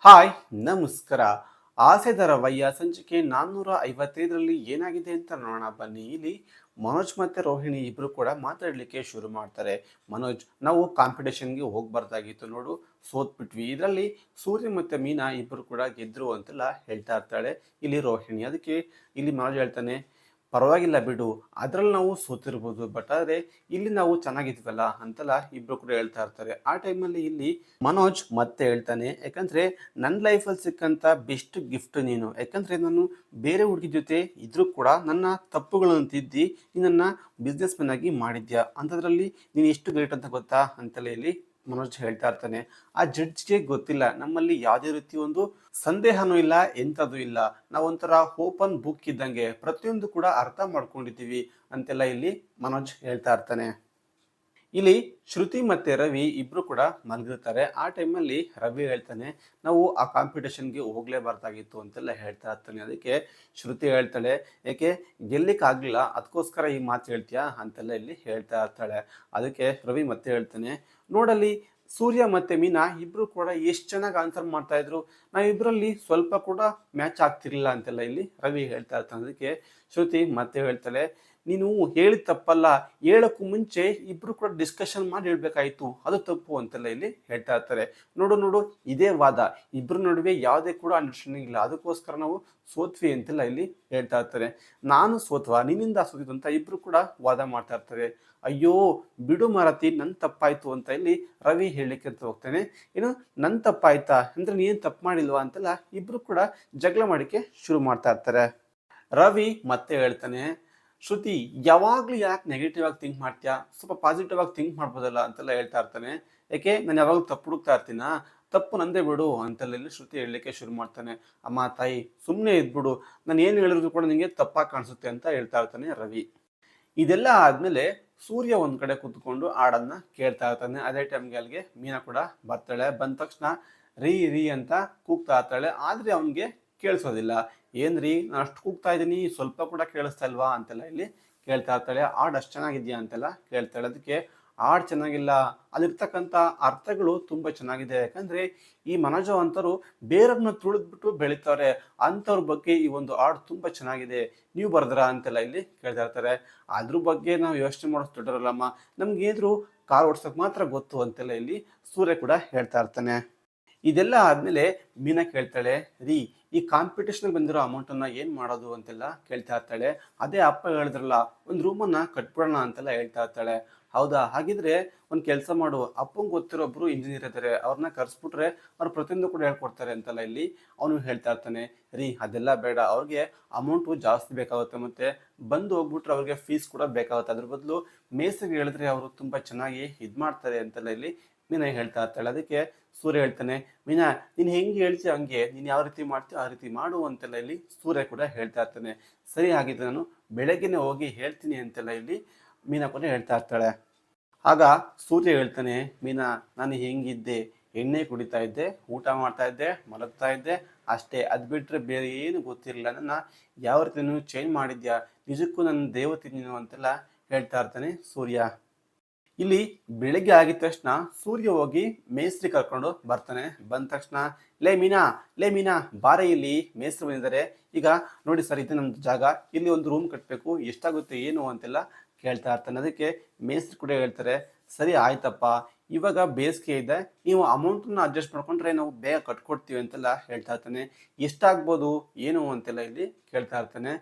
Hi ನಮಸ್ಕಾರ. ಆಸೆ ಧಾರಾವಾಹಿಯ ಸಂಚಿಕೆ 455ರಲ್ಲಿ ಏನಾಗಿದೆ ಅಂತ ನೋಡೋಣ ಬನ್ನಿ. ಇಲ್ಲಿ ಮನೋಜ್ ಮತ್ತೆ ರೋಹಿಣಿ ಇಬ್ರು ಕೂಡ ಮಾತಾಡ್ಲಿಕ್ಕೆ ಶುರು ಮಾಡ್ತಾರೆ. ಮನೋಜ್, ನಾವು ಕಾಂಪಿಟೇಷನ್ಗೆ ಹೋಗ್ಬಾರ್ದಾಗಿತ್ತು ನೋಡು, ಸೋತ್ಬಿಟ್ವಿ. ಇದರಲ್ಲಿ ಸೂರ್ಯ ಮತ್ತೆ ಮೀನಾ ಇಬ್ರು ಕೂಡ ಗೆದ್ರು ಅಂತೆಲ್ಲ ಹೇಳ್ತಾ ಇರ್ತಾಳೆ ಇಲ್ಲಿ ರೋಹಿಣಿ. ಅದಕ್ಕೆ ಇಲ್ಲಿ ಮನೋಜ್ ಹೇಳ್ತಾನೆ, ಪರವಾಗಿಲ್ಲ ಬಿಡು, ಅದ್ರಲ್ಲಿ ನಾವು ಸೋತಿರ್ಬೋದು, ಬಟ್ ಆದ್ರೆ ಇಲ್ಲಿ ನಾವು ಚೆನ್ನಾಗಿದ್ವಲ್ಲ ಅಂತೆಲ್ಲ ಇಬ್ರು ಕೂಡ ಹೇಳ್ತಾ ಇರ್ತಾರೆ. ಆ ಟೈಮಲ್ಲಿ ಇಲ್ಲಿ ಮನೋಜ್ ಮತ್ತೆ ಹೇಳ್ತಾನೆ, ಯಾಕಂದ್ರೆ ನನ್ನ ಲೈಫಲ್ಲಿ ಸಿಕ್ಕಂತ ಬೆಸ್ಟ್ ಗಿಫ್ಟ್ ನೀನು. ಯಾಕಂದ್ರೆ ನಾನು ಬೇರೆ ಹುಡುಗಿ ಜೊತೆ ಇದ್ರೂ ಕೂಡ ನನ್ನ ತಪ್ಪುಗಳನ್ನು ತಿದ್ದಿ ನಿನ್ನ ಬಿಸ್ನೆಸ್ ಮ್ಯಾನ್ ಆಗಿ ಮಾಡಿದ್ಯಾ, ಅಂಥದ್ರಲ್ಲಿ ನೀನು ಎಷ್ಟು ಗ್ರೇಟ್ ಅಂತ ಗೊತ್ತಾ ಅಂತೆಲ್ಲ ಇಲ್ಲಿ ಮನೋಜ್ ಹೇಳ್ತಾ ಇರ್ತಾನೆ. ಆ ಜಡ್ಜ್ಗೆ ಗೊತ್ತಿಲ್ಲ, ನಮ್ಮಲ್ಲಿ ಯಾವುದೇ ರೀತಿ ಒಂದು ಸಂದೇಹನೂ ಇಲ್ಲ, ಎಂಥದ್ದು ಇಲ್ಲ, ನಾವೊಂಥರ ಓಪನ್ ಬುಕ್ ಇದ್ದಂಗೆ ಪ್ರತಿಯೊಂದು ಕೂಡ ಅರ್ಥ ಮಾಡ್ಕೊಂಡಿದ್ದೀವಿ ಅಂತೆಲ್ಲ ಇಲ್ಲಿ ಮನೋಜ್ ಹೇಳ್ತಾ ಇರ್ತಾನೆ. ಇಲ್ಲಿ ಶ್ರುತಿ ಮತ್ತೆ ರವಿ ಇಬ್ರು ಕೂಡ ಮಲಗಿರ್ತಾರೆ. ಆ ಟೈಮಲ್ಲಿ ರವಿ ಹೇಳ್ತಾನೆ, ನಾವು ಆ ಕಾಂಪಿಟೇಷನ್ಗೆ ಹೋಗ್ಲೇಬಾರ್ದಾಗಿತ್ತು ಅಂತೆಲ್ಲ ಹೇಳ್ತಾ ಇರ್ತಾನೆ. ಅದಕ್ಕೆ ಶ್ರುತಿ ಹೇಳ್ತಾಳೆ, ಯಾಕೆ ಗೆಲ್ಲಿಕ್ಕಾಗಲಿಲ್ಲ ಅದಕ್ಕೋಸ್ಕರ ಈ ಮಾತು ಹೇಳ್ತೀಯಾ ಅಂತೆಲ್ಲ ಇಲ್ಲಿ ಹೇಳ್ತಾ ಇರ್ತಾಳೆ. ಅದಕ್ಕೆ ರವಿ ಮತ್ತೆ ಹೇಳ್ತಾನೆ, ನೋಡಲ್ಲಿ ಸೂರ್ಯ ಮತ್ತೆ ಮೀನಾ ಇಬ್ರು ಕೂಡ ಎಷ್ಟು ಚೆನ್ನಾಗಿ ಆನ್ಸರ್ ಮಾಡ್ತಾ ಇದ್ರು, ನಾವಿಬ್ರಲ್ಲಿ ಸ್ವಲ್ಪ ಕೂಡ ಮ್ಯಾಚ್ ಆಗ್ತಿರ್ಲಿಲ್ಲ ಅಂತೆಲ್ಲ ಇಲ್ಲಿ ರವಿ ಹೇಳ್ತಾ ಇರ್ತಾನೆ. ಅದಕ್ಕೆ ಶ್ರುತಿ ಮತ್ತೆ ಹೇಳ್ತಾಳೆ, ನೀನು ಹೇಳಿದ ತಪ್ಪಲ್ಲ, ಹೇಳಕ್ಕೂ ಮುಂಚೆ ಇಬ್ರು ಕೂಡ ಡಿಸ್ಕಷನ್ ಮಾಡಿ ಹೇಳ್ಬೇಕಾಯ್ತು, ಅದು ತಪ್ಪು ಅಂತೆಲ್ಲ ಇಲ್ಲಿ ಹೇಳ್ತಾ ಇರ್ತಾರೆ. ನೋಡು ನೋಡು, ಇದೇ ವಾದ, ಇಬ್ರ ನಡುವೆ ಯಾವುದೇ ಕೂಡ ಅಂಡರ್ಸ್ಟ್ಯಾಂಡಿಂಗ್ ಇಲ್ಲ, ಅದಕ್ಕೋಸ್ಕರ ನಾವು ಸೋತ್ವಿ ಅಂತೆಲ್ಲ ಇಲ್ಲಿ ಹೇಳ್ತಾ ಇರ್ತಾರೆ. ನಾನು ಸೋತ್ವಾ, ನಿನ್ನಿಂದ ಸೋತಿದ್ದು ಅಂತ ಇಬ್ರು ಕೂಡ ವಾದ ಮಾಡ್ತಾ ಇರ್ತಾರೆ. ಅಯ್ಯೋ ಬಿಡು ಮಾರತಿ, ನನ್ನ ತಪ್ಪಾಯ್ತು ಅಂತ ಇಲ್ಲಿ ರವಿ ಹೇಳಲಿಕ್ಕೆ ಅಂತ ಹೋಗ್ತಾನೆ. ಏನು ನನ್ನ ತಪ್ಪಾಯ್ತಾ ಅಂದ್ರೆ ನೀನು ತಪ್ಪು ಮಾಡಿಲ್ವಾ ಅಂತೆಲ್ಲ ಇಬ್ರು ಕೂಡ ಜಗಳ ಮಾಡಿಕೆ ಶುರು ಮಾಡ್ತಾ ಇರ್ತಾರೆ. ರವಿ ಮತ್ತೆ ಹೇಳ್ತಾನೆ, ಶ್ರುತಿ ಯಾವಾಗಲೂ ಯಾಕೆ ನೆಗೆಟಿವ್ ಆಗಿ ಥಿಂಕ್ ಮಾಡ್ತೀಯಾ, ಸ್ವಲ್ಪ ಪಾಸಿಟಿವ್ ಆಗಿ ಥಿಂಕ್ ಮಾಡ್ಬೋದಲ್ಲ ಅಂತೆಲ್ಲ ಹೇಳ್ತಾ ಇರ್ತಾನೆ. ಯಾಕೆ ನಾನು ಯಾವಾಗಲೂ ತಪ್ಪು ಹುಡುಕ್ತಾ ಇರ್ತೀನ, ತಪ್ಪು ನಂದೇ ಬಿಡು ಅಂತೆಲ್ಲ ಶ್ರುತಿ ಹೇಳಲಿಕ್ಕೆ ಶುರು ಮಾಡ್ತಾನೆ. ಅಮ್ಮ ತಾಯಿ ಸುಮ್ಮನೆ ಇದ್ಬಿಡು, ನಾನು ಏನು ಹೇಳಿದ್ರು ಕೂಡ ನಿಮಗೆ ತಪ್ಪಾಗಿ ಕಾಣಿಸುತ್ತೆ ಅಂತ ಹೇಳ್ತಾ ಇರ್ತಾನೆ ರವಿ. ಇದೆಲ್ಲ ಆದ್ಮೇಲೆ ಸೂರ್ಯ ಒಂದ್ ಕಡೆ ಕುತ್ಕೊಂಡು ಹಾಡನ್ನ ಕೇಳ್ತಾ ಇರ್ತಾನೆ. ಅದೇ ಟೈಮ್ಗೆ ಅಲ್ಲಿಗೆ ಮೀನಾ ಕೂಡ ಬರ್ತಾಳೆ. ಬಂದ ತಕ್ಷಣ ರೀ ರೀ ಅಂತ ಕೂಗ್ತಾ ಇರ್ತಾಳೆ, ಆದ್ರೆ ಅವನಿಗೆ ಕೇಳಿಸೋದಿಲ್ಲ. ಏನ್ರಿ ನಾನು ಅಷ್ಟು ಕೂಗ್ತಾ ಇದ್ದೀನಿ, ಸ್ವಲ್ಪ ಕೂಡ ಕೇಳಿಸ್ತಾ ಇಲ್ವಾ ಅಂತೆಲ್ಲ ಇಲ್ಲಿ ಕೇಳ್ತಾ ಇರ್ತಾಳೆ. ಹಾಡು ಅಷ್ಟು ಚೆನ್ನಾಗಿದ್ಯಾ ಅಂತೆಲ್ಲ ಕೇಳ್ತಾಳೆ. ಅದಕ್ಕೆ ಹಾಡು ಚೆನ್ನಾಗಿಲ್ಲ, ಅಲ್ಲಿರ್ತಕ್ಕಂಥ ಅರ್ಥಗಳು ತುಂಬಾ ಚೆನ್ನಾಗಿದೆ. ಯಾಕಂದ್ರೆ ಈ ಮನೋಜ ಅಂತರು ಬೇರನ್ನ ತುಳಿದ್ಬಿಟ್ಟು ಬೆಳಿತಾರೆ, ಅಂಥವ್ರ ಬಗ್ಗೆ ಈ ಒಂದು ಹಾಡು ತುಂಬಾ ಚೆನ್ನಾಗಿದೆ, ನೀವು ಬರ್ದ್ರ ಅಂತೆಲ್ಲ ಇಲ್ಲಿ ಕೇಳ್ತಾ ಇರ್ತಾರೆ. ಅದ್ರ ಬಗ್ಗೆ ನಾವು ಯೋಚನೆ ಮಾಡೋದು ದೊಡ್ಡರಲ್ಲಮ್ಮ, ನಮ್ಗೆ ಏನಾದ್ರು ಕಾರ್ ಓಡ್ಸೋಕೆ ಮಾತ್ರ ಗೊತ್ತು ಅಂತೆಲ್ಲ ಇಲ್ಲಿ ಸೂರ್ಯ ಕೂಡ ಹೇಳ್ತಾ ಇರ್ತಾನೆ. ಇದೆಲ್ಲ ಆದ್ಮೇಲೆ ಮೀನಾ ಕೇಳ್ತಾಳೆ, ರೀ ಈ ಕಾಂಪಿಟೇಷನ್ ಬಂದಿರೋ ಅಮೌಂಟನ್ನು ಏನು ಮಾಡೋದು ಅಂತೆಲ್ಲ ಕೇಳ್ತಾ ಇರ್ತಾಳೆ. ಅದೇ ಅಪ್ಪ ಹೇಳಿದ್ರಲ್ಲ, ಒಂದು ರೂಮನ್ನು ಕಟ್ಬಿಡೋಣ ಅಂತೆಲ್ಲ ಹೇಳ್ತಾ ಇರ್ತಾಳೆ. ಹೌದಾ, ಹಾಗಿದ್ರೆ ಒಂದು ಕೆಲಸ ಮಾಡು, ಅಪ್ಪಂಗೆ ಗೊತ್ತಿರೋ ಒಬ್ರು ಇಂಜಿನಿಯರ್ ಇದ್ದಾರೆ, ಅವ್ರನ್ನ ಕರೆಸ್ಬಿಟ್ರೆ ಅವ್ರು ಪ್ರತಿಯೊಂದು ಕೂಡ ಹೇಳ್ಕೊಡ್ತಾರೆ ಅಂತೆಲ್ಲ ಇಲ್ಲಿ ಅವನು ಹೇಳ್ತಾ ಇರ್ತಾನೆ. ರೀ ಅದೆಲ್ಲ ಬೇಡ, ಅವ್ರಿಗೆ ಅಮೌಂಟು ಜಾಸ್ತಿ ಬೇಕಾಗುತ್ತೆ, ಮತ್ತೆ ಬಂದು ಹೋಗ್ಬಿಟ್ರೆ ಅವ್ರಿಗೆ ಫೀಸ್ ಕೂಡ ಬೇಕಾಗುತ್ತೆ, ಅದ್ರ ಬದಲು ಮೇಸ್ತ್ರಿಗೆ ಹೇಳಿದ್ರೆ ಅವರು ತುಂಬ ಚೆನ್ನಾಗಿ ಇದು ಮಾಡ್ತಾರೆ ಅಂತೆಲ್ಲ ಇಲ್ಲಿ ಮೀನಾ ಹೇಳ್ತಾ ಇರ್ತಾಳೆ. ಅದಕ್ಕೆ ಸೂರ್ಯ ಹೇಳ್ತಾನೆ, ಮೀನಾ ನೀನು ಹೆಂಗೆ ಹೇಳ್ತೀಯ ಹಂಗೆ, ನೀನು ಯಾವ ರೀತಿ ಮಾಡ್ತೀಯೋ ಆ ರೀತಿ ಮಾಡು ಅಂತೆಲ್ಲ ಇಲ್ಲಿ ಸೂರ್ಯ ಕೂಡ ಹೇಳ್ತಾ ಇರ್ತಾನೆ. ಸರಿ ಆಗಿದ್ರೆ ನಾನು ಬೆಳಗ್ಗೆನೆ ಹೋಗಿ ಹೇಳ್ತೀನಿ ಅಂತೆಲ್ಲ ಇಲ್ಲಿ ಮೀನಾ ಕೂಡ ಹೇಳ್ತಾ ಇರ್ತಾಳೆ. ಆಗ ಸೂರ್ಯ ಹೇಳ್ತಾನೆ, ಮೀನಾ ನಾನು ಹೆಂಗಿದ್ದೆ, ಎಣ್ಣೆ ಕುಡಿತಾ ಇದ್ದೆ, ಊಟ ಮಾಡ್ತಾ ಇದ್ದೆ, ಮಲಗ್ತಾ ಇದ್ದೆ ಅಷ್ಟೇ, ಅದು ಬಿಟ್ಟರೆ ಬೇರೆ ಏನು ಗೊತ್ತಿರಲಿಲ್ಲ, ನನ್ನ ಯಾವ ರೀತಿ ನೀನು ಚೇಂಜ್ ಮಾಡಿದ್ಯಾ, ನಿಜಕ್ಕೂ ನನ್ನ ದೇವತೆ ನೀನು ಅಂತೆಲ್ಲ ಹೇಳ್ತಾ ಇರ್ತಾನೆ ಸೂರ್ಯ. ಇಲ್ಲಿ ಬೆಳಿಗ್ಗೆ ಆಗಿದ ತಕ್ಷಣ ಸೂರ್ಯ ಹೋಗಿ ಮೇಸ್ತ್ರಿ ಕರ್ಕೊಂಡು ಬರ್ತಾನೆ. ಬಂದ ತಕ್ಷಣ, ಲೇ ಮೀನಾ, ಲೇ ಮೀನಾ ಬಾರೆ, ಇಲ್ಲಿ ಮೇಸ್ತ್ರಿ ಬಂದಿದ್ದಾರೆ, ಈಗ ನೋಡಿ ಸರ್ ಇದು ನಮ್ದು ಜಾಗ, ಇಲ್ಲಿ ಒಂದು ರೂಮ್ ಕಟ್ಟಬೇಕು, ಎಷ್ಟಾಗುತ್ತೆ ಏನು ಅಂತೆಲ್ಲ ಕೇಳ್ತಾ ಇರ್ತಾನೆ. ಅದಕ್ಕೆ ಮೇಸ್ತ್ರಿ ಕೂಡ ಹೇಳ್ತಾರೆ, ಸರಿ ಆಯ್ತಪ್ಪ, ಇವಾಗ ಬೇಸಿಗೆ ಇದೆ, ನೀವು ಅಮೌಂಟನ್ನ ಅಡ್ಜಸ್ಟ್ ಮಾಡ್ಕೊಂಡ್ರೆ ನಾವು ಬೇಗ ಕಟ್ಕೊಡ್ತೀವಿ ಅಂತೆಲ್ಲ ಹೇಳ್ತಾ ಇರ್ತಾನೆ. ಎಷ್ಟಾಗ್ಬೋದು ಏನು ಅಂತೆಲ್ಲ ಇಲ್ಲಿ ಕೇಳ್ತಾ ಇರ್ತಾನೆ.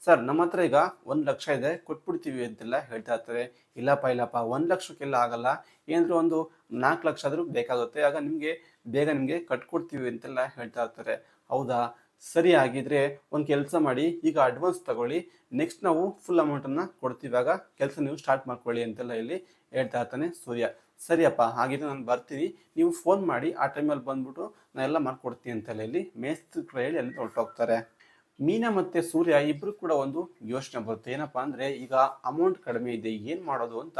ಸರ್ ನಮ್ಮ ಹತ್ರ ಈಗ 1 ಲಕ್ಷ ಇದೆ, ಕೊಟ್ಬಿಡ್ತೀವಿ ಅಂತೆಲ್ಲ ಹೇಳ್ತಾ ಇರ್ತಾರೆ. ಇಲ್ಲಪ್ಪ ಇಲ್ಲಪ್ಪ, 1 ಲಕ್ಷಕ್ಕೆಲ್ಲ ಆಗಲ್ಲ, ಏನಾದರೂ ಒಂದು 4 ಲಕ್ಷ ಆದರೂ ಬೇಕಾಗುತ್ತೆ, ಆಗ ನಿಮಗೆ ಬೇಗ ನಿಮಗೆ ಕಟ್ಕೊಡ್ತೀವಿ ಅಂತೆಲ್ಲ ಹೇಳ್ತಾ ಇರ್ತಾರೆ. ಹೌದಾ, ಸರಿ ಆಗಿದ್ರೆ ಒಂದು ಕೆಲಸ ಮಾಡಿ, ಈಗ ಅಡ್ವಾನ್ಸ್ ತಗೊಳ್ಳಿ, ನೆಕ್ಸ್ಟ್ ನಾವು ಫುಲ್ ಅಮೌಂಟನ್ನು ಕೊಡ್ತೀವಿ, ಆಗ ಕೆಲಸ ನೀವು ಸ್ಟಾರ್ಟ್ ಮಾಡ್ಕೊಳ್ಳಿ ಅಂತೆಲ್ಲ ಇಲ್ಲಿ ಹೇಳ್ತಾ ಇರ್ತಾನೆ ಸೂರ್ಯ. ಸರಿಯಪ್ಪ, ಹಾಗಿದ್ರೆ ನಾನು ಬರ್ತೀನಿ, ನೀವು ಫೋನ್ ಮಾಡಿ, ಆ ಟೈಮಲ್ಲಿ ಬಂದ್ಬಿಟ್ಟು ನಾನು ಎಲ್ಲ ಮಾಡ್ಕೊಡ್ತೀನಿ ಅಂತೆಲ್ಲ ಇಲ್ಲಿ ಮೇಸ್ತ್ರಿ ಹೇಳಿ ಅಲ್ಲಿ ಹೊರಟೋಗ್ತಾರೆ. ಮೀನಾ ಮತ್ತೆ ಸೂರ್ಯ ಇಬ್ರು ಕೂಡ ಒಂದು ಯೋಚನೆ ಬರುತ್ತೆ. ಏನಪ್ಪಾ ಅಂದ್ರೆ, ಈಗ ಅಮೌಂಟ್ ಕಡಿಮೆ ಇದೆ, ಏನ್ ಮಾಡೋದು ಅಂತ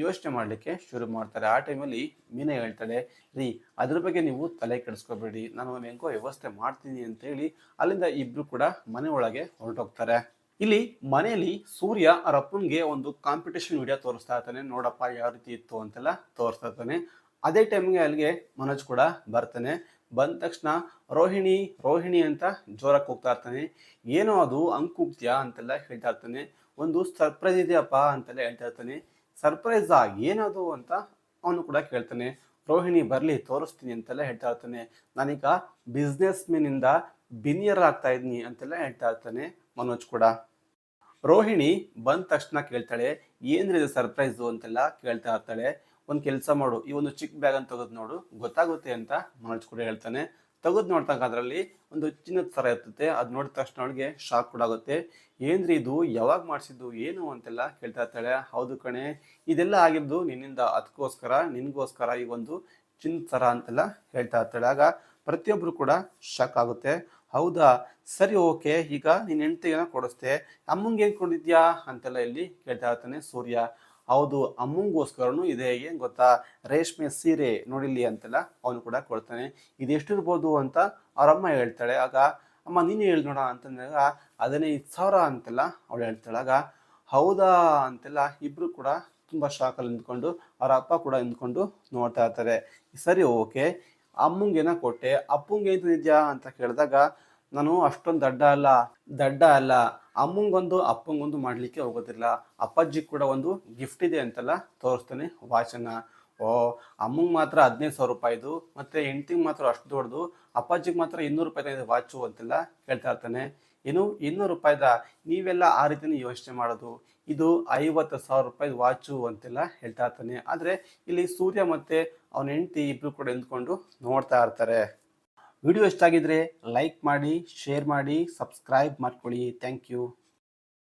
ಯೋಚನೆ ಮಾಡ್ಲಿಕ್ಕೆ ಶುರು ಮಾಡ್ತಾರೆ. ಆ ಟೈಮಲ್ಲಿ ಮೀನಾ ಹೇಳ್ತಾಳೆ, ರೀ ಅದ್ರ ಬಗ್ಗೆ ನೀವು ತಲೆ ಕೆಡಿಸ್ಕೋಬೇಡಿ, ನಾನು ಹೆಂಗೋ ವ್ಯವಸ್ಥೆ ಮಾಡ್ತೀನಿ ಅಂತ ಹೇಳಿ ಅಲ್ಲಿಂದ ಇಬ್ರು ಕೂಡ ಮನೆ ಒಳಗೆ ಹೊರಟೋಗ್ತಾರೆ. ಇಲ್ಲಿ ಮನೆಯಲ್ಲಿ ಸೂರ್ಯ ಅವ್ರ ಅಪ್ಪನ್ಗೆ ಒಂದು ಕಾಂಪಿಟೇಷನ್ ವಿಡಿಯೋ ತೋರಿಸ್ತಾ ಇರ್ತಾನೆ, ನೋಡಪ್ಪ ಯಾವ ರೀತಿ ಇತ್ತು ಅಂತೆಲ್ಲ ತೋರಿಸ್ತಾ ಇರ್ತಾನೆ. ಅದೇ ಟೈಮ್ಗೆ ಅಲ್ಲಿಗೆ ಮನೋಜ್ ಕೂಡ ಬರ್ತಾನೆ. ಬಂದ ತಕ್ಷಣ ರೋಹಿಣಿ ರೋಹಿಣಿ ಅಂತ ಜೋರಾಗಿ ಕೂಗ್ತಾ ಇರ್ತಾನೆ. ಏನೋ ಅದು ಹಂಗ್ ಕೂಗ್ತೀಯಾ ಅಂತೆಲ್ಲ ಹೇಳ್ತಾ ಇರ್ತಾನೆ. ಒಂದು ಸರ್ಪ್ರೈಸ್ ಇದೆಯಪ್ಪ ಅಂತೆಲ್ಲ ಹೇಳ್ತಾ ಇರ್ತಾನೆ. ಸರ್ಪ್ರೈಸಾ ಏನದು ಅಂತ ಅವನು ಕೂಡ ಕೇಳ್ತಾನೆ. ರೋಹಿಣಿ ಬರ್ಲಿ ತೋರಿಸ್ತೀನಿ ಅಂತೆಲ್ಲ ಹೇಳ್ತಾ ಇರ್ತಾನೆ. ನಾನೀಗ ಬಿಸ್ನೆಸ್ ಮ್ಯಾನಿಂದ ಬಿನಿಯರ್ ಆಗ್ತಾ ಇದ್ದೀನಿ ಅಂತೆಲ್ಲ ಹೇಳ್ತಾ ಇರ್ತಾನೆ ಮನೋಜ್ ಕೂಡ. ರೋಹಿಣಿ ಬಂದ ತಕ್ಷಣ ಕೇಳ್ತಾಳೆ, ಏನ್ರಿ ಇದು ಸರ್ಪ್ರೈಸು ಅಂತೆಲ್ಲ ಕೇಳ್ತಾ ಇರ್ತಾಳೆ. ಒಂದು ಕೆಲಸ ಮಾಡು, ಈ ಒಂದು ಚಿಕ್ಕ ಬ್ಯಾಗ್ ಅಂತ ತೆಗೆದು ನೋಡು, ಗೊತ್ತಾಗುತ್ತೆ ಅಂತ ಮನೋಜ್ ಕೂಡ ಹೇಳ್ತಾನೆ. ತೆಗೆದು ನೋಡ್ದಾಗ ಅದರಲ್ಲಿ ಒಂದು ಚಿನ್ನದ ಸರ ಇರ್ತದೆ. ಅದು ನೋಡಿದ ತಕ್ಷಣ ಅವಳಿಗೆ ಶಾಕ್ ಕೂಡ ಆಗುತ್ತೆ. ಏನ್ರಿ ಇದು, ಯಾವಾಗ ಮಾಡಿಸಿದ್ದು, ಏನು ಅಂತೆಲ್ಲ ಕೇಳ್ತಾ ಇರ್ತಾಳೆ. ಹೌದು ಕಣೆ, ಇದೆಲ್ಲ ಆಗಿದ್ದು ನಿನ್ನಿಂದ, ಅದಕ್ಕೋಸ್ಕರ ನಿನಗೋಸ್ಕರ ಈ ಒಂದು ಚಿನ್ನದ ಸರ ಅಂತೆಲ್ಲ ಹೇಳ್ತಾ ಇರ್ತಾಳೆ. ಆಗ ಪ್ರತಿಯೊಬ್ಬರು ಕೂಡ ಶಾಕ್ ಆಗುತ್ತೆ. ಹೌದಾ, ಸರಿ, ಓಕೆ, ಈಗ ನಿನ್ನ ಹೆಂಡತಿಗೆ ಕೊಡಿಸ್ದೆ, ಅಮ್ಮಂಗೆ ಏನು ಕೊಡಿದ್ಯಾ ಅಂತೆಲ್ಲ ಇಲ್ಲಿ ಕೇಳ್ತಾ ಇರ್ತಾನೆ ಸೂರ್ಯ. ಹೌದು, ಅಮ್ಮಂಗೋಸ್ಕರನೂ ಇದೆ, ಏನು ಗೊತ್ತಾ, ರೇಷ್ಮೆ ಸೀರೆ ನೋಡಿಲಿ ಅಂತೆಲ್ಲ ಅವನು ಕೂಡ ಕೊಡ್ತಾನೆ. ಇದೆಷ್ಟಿರ್ಬೋದು ಅಂತ ಅವರಮ್ಮ ಹೇಳ್ತಾಳೆ. ಆಗ ಅಮ್ಮ ನೀನು ಹೇಳಿ ನೋಡ ಅಂತಂದಾಗ 15,000 ಅಂತೆಲ್ಲ ಅವಳು ಹೇಳ್ತಾಳೆ. ಆಗ ಹೌದಾ ಅಂತೆಲ್ಲ ಇಬ್ರು ಕೂಡ ತುಂಬ ಶಾಕಲ್ಲಿ ನಿಂತ್ಕೊಂಡು ಅವರ ಅಪ್ಪ ಕೂಡ ನಿಂತ್ಕೊಂಡು ನೋಡ್ತಾ ಇರ್ತಾರೆ. ಸರಿ, ಓಕೆ, ಅಮ್ಮಂಗೇನ ಕೊಟ್ಟೆ, ಅಪ್ಪಂಗೆ ಏನು ನಿಜ ಅಂತ ಕೇಳಿದಾಗ ನಾನು ಅಷ್ಟೊಂದು ದಡ್ಡ ಅಲ್ಲ, ಅಮ್ಮಂಗೊಂದು ಅಪ್ಪಂಗೊಂದು ಮಾಡ್ಲಿಕ್ಕೆ ಹೋಗೋದಿಲ್ಲ, ಅಪ್ಪಾಜಿ ಕೂಡ ಒಂದು ಗಿಫ್ಟ್ ಇದೆ ಅಂತೆಲ್ಲ ತೋರಿಸ್ತಾನೆ ವಾಚನ್ನ. ಓ, ಅಮ್ಮಂಗೆ ಮಾತ್ರ 15,000 ರೂಪಾಯಿದು, ಮತ್ತೆ ಹೆಂಡ್ತಿಗೆ ಮಾತ್ರ ಅಷ್ಟು ದೊಡ್ಡದು, ಅಪ್ಪಾಜಿಗೆ ಮಾತ್ರ 200 ರೂಪಾಯಿ ವಾಚು ಅಂತೆಲ್ಲ ಕೇಳ್ತಾ ಇರ್ತಾನೆ. ಏನು 200 ರೂಪಾಯಿದ, ನೀವೆಲ್ಲ ಆ ರೀತಿನೇ ಯೋಚನೆ ಮಾಡೋದು, ಇದು 50,000 ರೂಪಾಯಿ ವಾಚು ಅಂತೆಲ್ಲ ಹೇಳ್ತಾ ಇರ್ತಾನೆ. ಆದರೆ ಇಲ್ಲಿ ಸೂರ್ಯ ಮತ್ತೆ ಅವನ ಹೆಂಡತಿ ಇಬ್ರು ಕೂಡ ನಿಂತ್ಕೊಂಡು ನೋಡ್ತಾ ಇರ್ತಾರೆ. ವಿಡಿಯೋ ಇಷ್ಟ ಆಗಿದ್ರೆ ಲೈಕ್ ಮಾಡಿ, ಶೇರ್ ಮಾಡಿ, ಸಬ್ಸ್ಕ್ರೈಬ್ ಮಾಡ್ಕೊಳ್ಳಿ. Thank you.